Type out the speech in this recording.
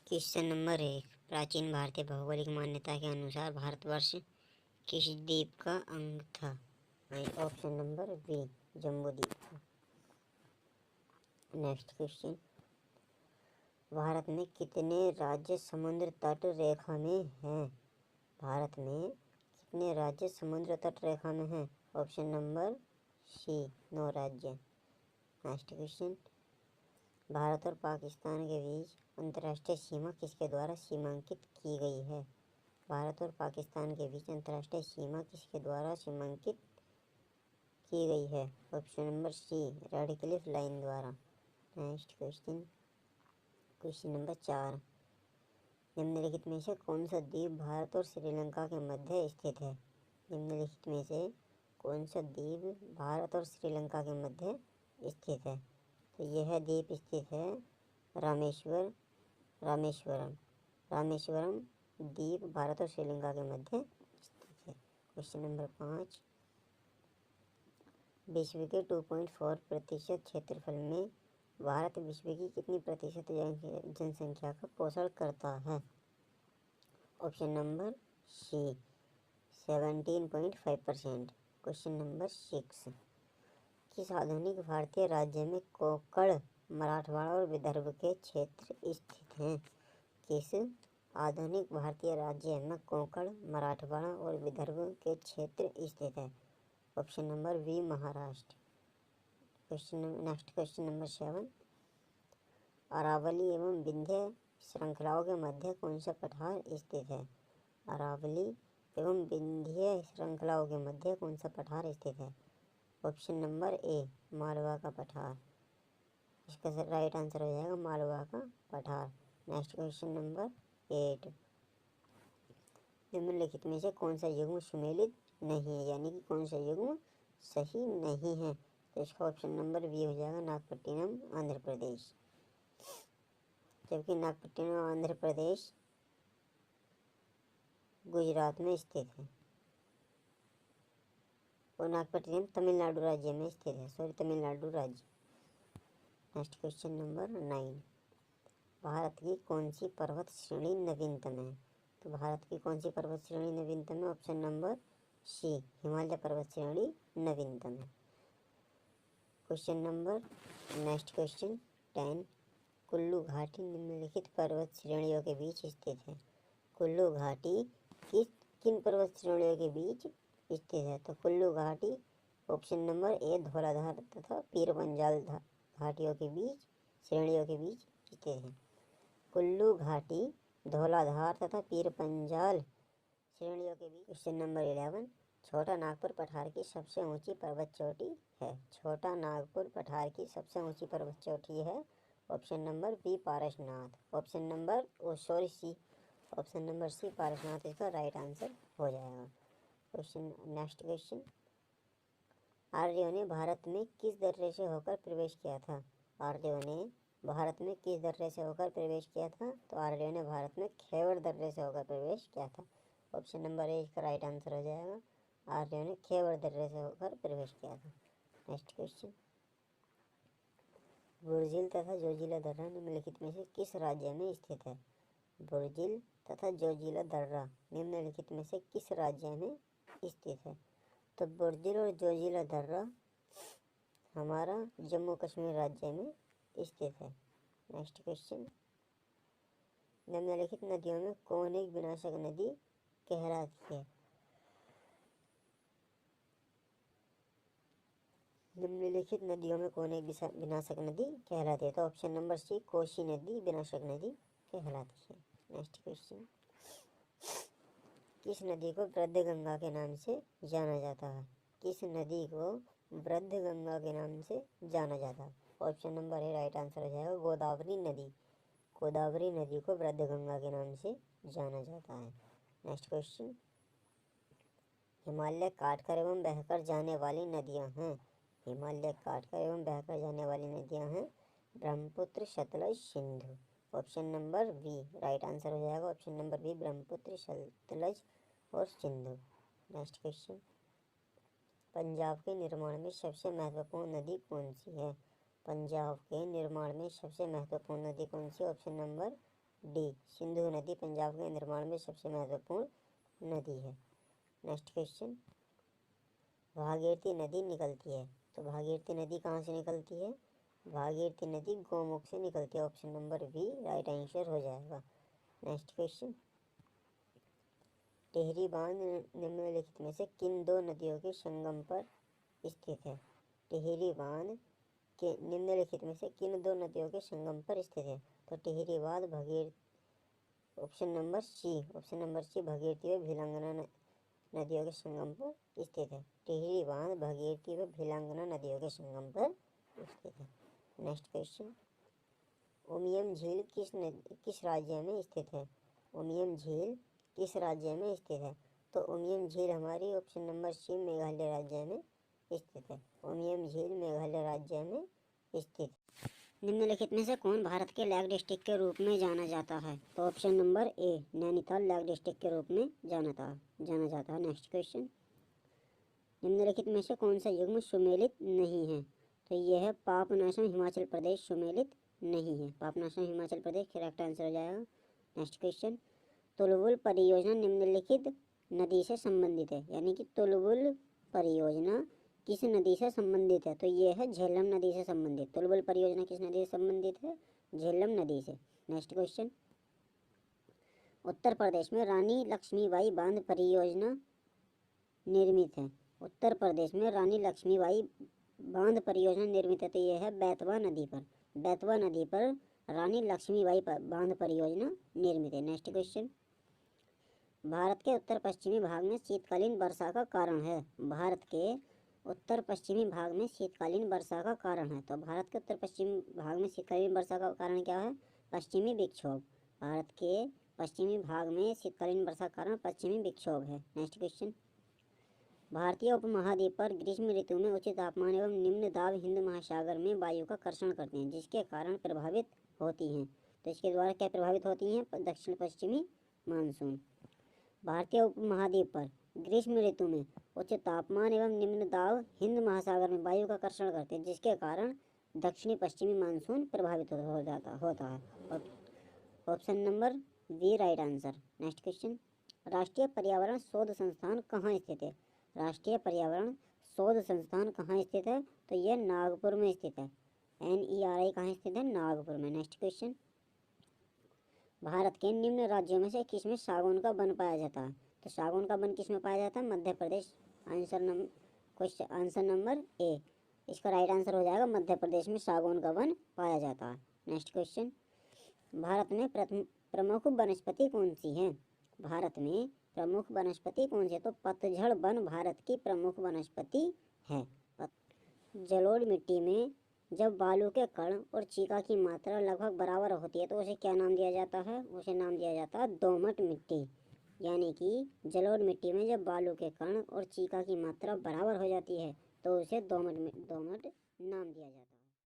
Question number 1। प्राचीन भारतीय भौगोलिक मान्यता के अनुसार भारतवर्ष किस द्वीप का अंग था? ऑप्शन नंबर बी, जम्बू द्वीप। नेक्स्ट क्वेश्चन, भारत में कितने राज्य समुद्र तट रेखा में हैं? भारत में कितने राज्य समुद्र तट रेखा में हैं? ऑप्शन नंबर सी, 9 राज्य। नेक्स्ट क्वेश्चन, भारत और पाकिस्तान के बीच अंतर्राष्ट्रीय सीमा किसके द्वारा सीमांकित की गई है? भारत और पाकिस्तान के बीच अंतर्राष्ट्रीय सीमा किसके द्वारा सीमांकित की गई है? Option number c, Radcliffe line द्वारा। Next question, question number 4। निम्नलिखित में से कौन सा द्वीप भारत और श्रीलंका के मध्य स्थित है? निम्नलिखित में से कौन सा द्वीप भारत और श्रीलंका के मध्य स्थित है? तो यह द्वीप स्थित है रामेश्वरम द्वीप भारत और श्रीलंका के मध्य स्थित है। Question number 5। विश्व के 2.4% क्षेत्रफल में भारत विश्व की कितनी प्रतिशत जनसंख्या का पोषण करता है? Option number C, 17.5%। Question number 6। किस आधुनिक भारतीय राज्य में कोंकण, मराठवाड़ा और विदर्भ के क्षेत्र स्थित हैं? किस आधुनिक भारतीय राज्य में कोंकण, मराठवाड़ा और विदर्भ के क्षेत्र स्थित है? Option number B, Maharashtra. Next question number 7। Aravalli एवं विंध्य श्रृंखलाओं के मध्य कौन सा पठार स्थित है? अरावली एवं विंध्य श्रृंखलाओं के मध्य कौन सा पठार स्थित है? ऑप्शन नंबर ए, मालवा का पठार। इसका राइट आंसर हो जाएगा मालवा का पठार। Next question number 8। निम्नलिखित में से कौन सा युग्म सुमेलित नहीं है, यानी कि कौन सा युग्म सही नहीं है? तो इसका ऑप्शन नंबर बी हो जाएगा, नागपट्टिनम आंध्र प्रदेश। जबकि नागपट्टिनम आंध्र प्रदेश गुजरात में स्थित है और नागपट्टिनम तमिलनाडु राज्य में स्थित है, तमिलनाडु राज्य। Next question number 9। भारत की कौन सी पर्वत श्रेणी नवीनतम है? तो भारत की कौन सी पर्वत श्रेणी नवीनतम है? ऑप्शन नंबर सी, हिमालय पर्वत श्रेणी नवीनतम है। Question number next question 10। Kullu घाटी निम्नलिखित पर्वत श्रेणियों के बीच स्थित है। कुल्लू घाटी किन पर्वत श्रेणियों के बीच स्थित है? तो कुल्लू घाटी ऑप्शन नंबर ए, धौलाधार तथा पीर पंजाल घाटियों के बीच श्रेणियों के बीच स्थित है। कुल्लू घाटी धौलाधार तथा पीर पंजाल श्रेणियों के बीच। Question number 11। छोटा नागपुर पठार की सबसे ऊंची पर्वत चोटी है। छोटा नागपुर पठार की सबसे ऊंची पर्वत चोटी है। Option number B, Parasnath. Option number C, Parasnath इसका राइट आंसर हो जाएगा। क्वेश्चन नेक्स्ट क्वेश्चन, आर्यों ने भारत में किस दर्रे से होकर प्रवेश किया था? आर्यों ने भारत में किस दर्रे से होकर प्रवेश किया था? तो आर्यों ने भारत में खेवर दर्रे से होकर प्रवेश किया था। ऑप्शन नंबर ए इसका राइट आंसर हो जाएगा, आर्यों ने खेवर दर्रे से होकर प्रवेश किया था। नेक्स्ट क्वेश्चन, बुर्जिल तथा जोजिला दर्रा निम्नलिखित में से किस राज्य में स्थित है? बुर्जिल तथा जोजिला दर्रा निम्नलिखित में से किस राज्य में स्थित है? तो बुर्जिल और जोजिला दर्रा हमारा जम्मू कश्मीर राज्य में स्थित है। नेक्स्ट क्वेश्चन, निम्नलिखित नदियों में कौन एक विनाशक नदी कहलाती है? निम्नलिखित नदियों में कौन एक विनाशक नदी कहलाती है? तो ऑप्शन नंबर सी, कोसी नदी विनाशक नदी कहलाती है। नेक्स्ट क्वेश्चन, किस नदी को वृद्ध गंगा के नाम से जाना जाता है? किस नदी को वृद्ध गंगा के नाम से जाना जाता है? Option number A right answer हो जाएगा, गोदावरी नदी। गोदावरी नदी को वृद्ध गंगा के नाम से जाना जाता है। नेक्स्ट क्वेश्चन, हिमालय काटकर एवं बहकर जाने वाली नदियां हैं। हिमालय काटकर एवं बहकर जाने वाली नदियां हैं Brahmaputra, Sutlej, Sindhu. Option number B right answer हो जाएगा, option number B, Brahmaputra, Sutlej और सिंधु। नेक्स्ट क्वेश्चन, पंजाब के निर्माण में सबसे महत्वपूर्ण नदी कौन सी है? पंजाब के निर्माण में सबसे महत्वपूर्ण नदी कौन सी? ऑप्शन नंबर डी, सिंधु नदी पंजाब के निर्माण में सबसे महत्वपूर्ण नदी है। नेक्स्ट क्वेश्चन, भागीरथी नदी निकलती है, तो भागीरथी नदी कहाँ से निकलती है? भागीरथी नदी गोमुख से निकलती है। Option number B right answer हो जाएगा। नेक्स्ट क्वेश्चन, टिहरी बांध निम्नलिखित में से किन दो नदियों के संगम पर स्थित है? टिहरी बांध के निम्नलिखित में से किन दो नदियों के संगम पर स्थित है? तो टिहरी बांध ऑप्शन नंबर सी भागीरथी व भिलंगना नदियों के संगम पर स्थित है। टिहरी बांध भागीरथी व भिलंगना नदियों के संगम पर स्थित है। नेक्स्ट क्वेश्चन, उमियम झील किस राज्य में स्थित है? उमियम झील किस राज्य में स्थित है? तो उमियम झील हमारी ऑप्शन नंबर सी मेघालय राज्य में स्थित है। उमियम झील मेघालय राज्य में स्थित। निम्नलिखित में से कौन भारत के लेक डिस्ट्रिक्ट के रूप में जाना जाता है? तो option number A Nainital lake district के रूप में जाना जाता है। नेक्स्ट क्वेश्चन, निम्नलिखित में से कौन सा युग्म सुमेलित नहीं है? तो यह है पापनासम हिमाचल प्रदेश सुमेलित नहीं है। पापनासम हिमाचल प्रदेश करेक्ट आंसर हो जाएगा। नेक्स्ट क्वेश्चन, तुलबुल परियोजना निम्नलिखित नदी से संबंधित है, यानी कि तुलबुल परियोजना किस नदी से संबंधित है? तो ये है झेलम नदी से संबंधित। तुलबुल परियोजना किस नदी से संबंधित है? झेलम नदी से। नेक्स्ट क्वेश्चन, उत्तर प्रदेश में रानी लक्ष्मीबाई बांध परियोजना निर्मित है। उत्तर प्रदेश में रानी लक्ष्मीबाई बांध परियोजना निर्मित है, तो यह है बेतवा नदी पर। बेतवा नदी पर रानी लक्ष्मीबाई बांध परियोजना निर्मित है। नेक्स्ट क्वेश्चन, भारत के उत्तर पश्चिमी भाग में शीतकालीन वर्षा का कारण है। भारत के उत्तर पश्चिमी भाग में शीतकालीन वर्षा का कारण है। तो भारत के उत्तर पश्चिमी भाग में शीतकालीन वर्षा का कारण क्या है? पश्चिमी विक्षोभ। भारत के पश्चिमी भाग में शीतकालीन वर्षा का कारण पश्चिमी विक्षोभ है। नेक्स्ट क्वेश्चन, भारतीय उपमहाद्वीप पर ग्रीष्म ऋतु में उच्च तापमान एवं निम्न दाब हिंद महासागर में वायु का कर्षण करते हैं, जिसके कारण प्रभावित होती हैं। तो इसके द्वारा क्या प्रभावित होती हैं? दक्षिण पश्चिमी मानसून। भारतीय उपमहाद्वीप पर ग्रीष्म ऋतु में उच्च तापमान एवं निम्न दाब हिंद महासागर में वायु का कर्षण करते हैं, जिसके कारण दक्षिणी पश्चिमी मानसून प्रभावित होता है। Option number B right answer. Next question, राष्ट्रीय पर्यावरण शोध संस्थान कहाँ स्थित है? राष्ट्रीय पर्यावरण शोध संस्थान कहाँ स्थित है? तो यह नागपुर में स्थित है। NERI कहाँ स्थित है? नागपुर में। नेक्स्ट क्वेश्चन, भारत के निम्न राज्यों में से किसमें सागौन का वन पाया जाता है? तो सागौन का वन किसमें पाया जाता है? Madhya Pradesh. Answer number A इसका राइट आंसर हो जाएगा। मध्य प्रदेश में सागौन का वन पाया जाता है। नेक्स्ट क्वेश्चन, भारत में प्रमुख वनस्पति कौन सी है? भारत में प्रमुख वनस्पति कौन सी है? तो पतझड़ वन भारत की प्रमुख वनस्पति है। जलोढ़ मिट्टी में जब बालू के कण और चीका की मात्रा लगभग बराबर होती है तो उसे क्या नाम दिया जाता है? उसे नाम दिया जाता है दोमट मिट्टी। यानी कि जलोढ़ मिट्टी में जब बालू के कण और चीका की मात्रा बराबर हो जाती है तो उसे दोमट नाम दिया जाता है।